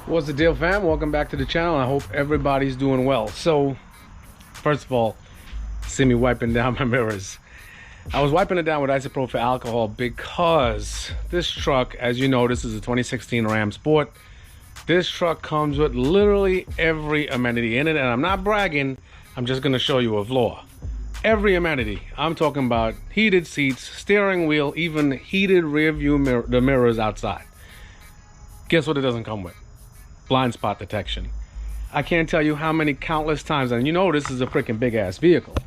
What's the deal, fam? Welcome back to the channel. I hope everybody's doing well. So first of all, see me wiping down my mirrors. I was wiping it down with isopropyl alcohol because this truck, as you know, this is a 2016 Ram Sport. This truck comes with literally every amenity in it, and I'm not bragging, I'm just going to show you a flaw. Every amenity. I'm talking about heated seats, steering wheel, even heated rear view mirrors outside. Guess what it doesn't come with? Blind spot detection. I can't tell you how many countless times, and you know this is a freaking big ass vehicle,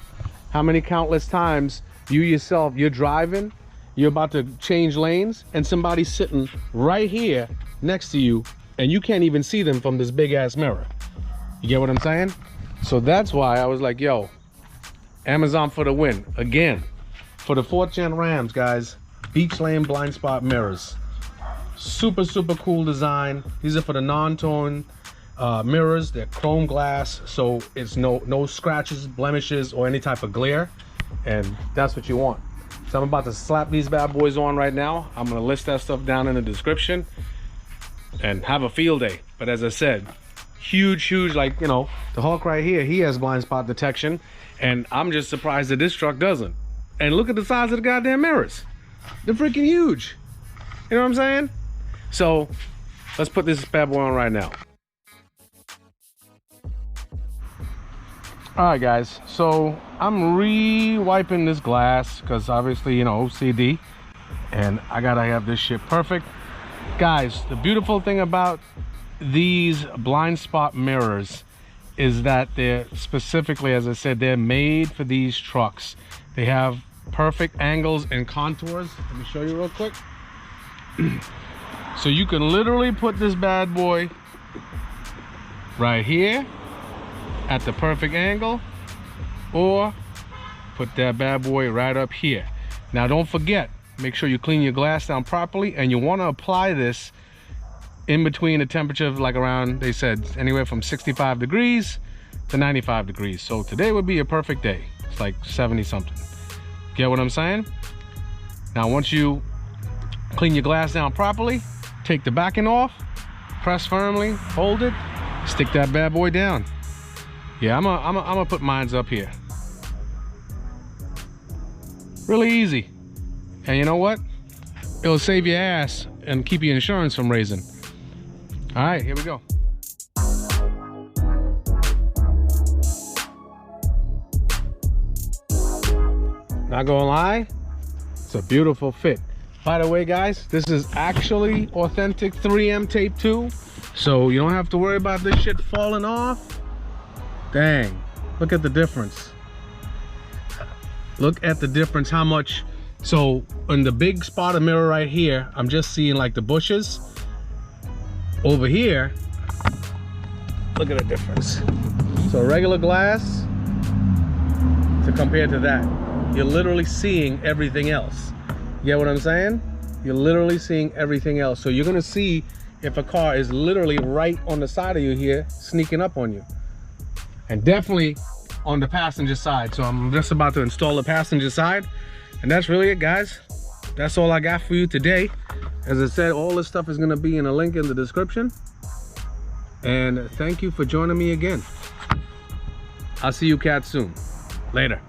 how many countless times you yourself, you're driving, you're about to change lanes, and somebody's sitting right here next to you and you can't even see them from this big ass mirror. You get what I'm saying? So that's why I was like, yo, Amazon for the win. Again, for the 4th gen Rams, guys, Beech Lane Blindspot mirrors. Super cool design. These are for the non-tone mirrors. They're chrome glass, so it's no scratches, blemishes, or any type of glare, and that's what you want. So I'm about to slap these bad boys on right now. I'm gonna list that stuff down in the description and have a field day. But as I said, huge, like, you know, the Hulk right here, he has blind spot detection, and I'm just surprised that this truck doesn't. And look at the size of the goddamn mirrors. They're freaking huge. You know what I'm saying? So let's put this bad boy on right now. All right, guys, so I'm re-wiping this glass because obviously, you know, OCD, and I gotta have this shit perfect. Guys, the beautiful thing about these blind spot mirrors is that they're specifically, as I said, they're made for these trucks. They have perfect angles and contours. Let me show you real quick. So you can literally put this bad boy right here at the perfect angle, or put that bad boy right up here. Now don't forget, make sure you clean your glass down properly, and you want to apply this in between a temperature of like around, they said, anywhere from 65 degrees to 95 degrees. So today would be a perfect day. It's like 70 something. Get what I'm saying? Now once you clean your glass down properly, take the backing off, press firmly, hold it, stick that bad boy down. Yeah, I'm gonna put mines up here. Really easy. And you know what? It'll save your ass and keep your insurance from raising. All right, here we go. Not gonna lie, it's a beautiful fit. By the way, guys, this is actually authentic 3M tape too, so you don't have to worry about this shit falling off. Dang, look at the difference. Look at the difference, how much. So in the big spot of mirror right here, I'm just seeing like the bushes. Over here, look at the difference. So regular glass to compare to that, you're literally seeing everything else. You get what I'm saying? You're literally seeing everything else. So you're gonna see if a car is literally right on the side of you here, sneaking up on you. And definitely on the passenger side. So I'm just about to install the passenger side. And that's really it, guys. That's all I got for you today. As I said, all this stuff is gonna be in a link in the description. And thank you for joining me again. I'll see you cats soon. Later.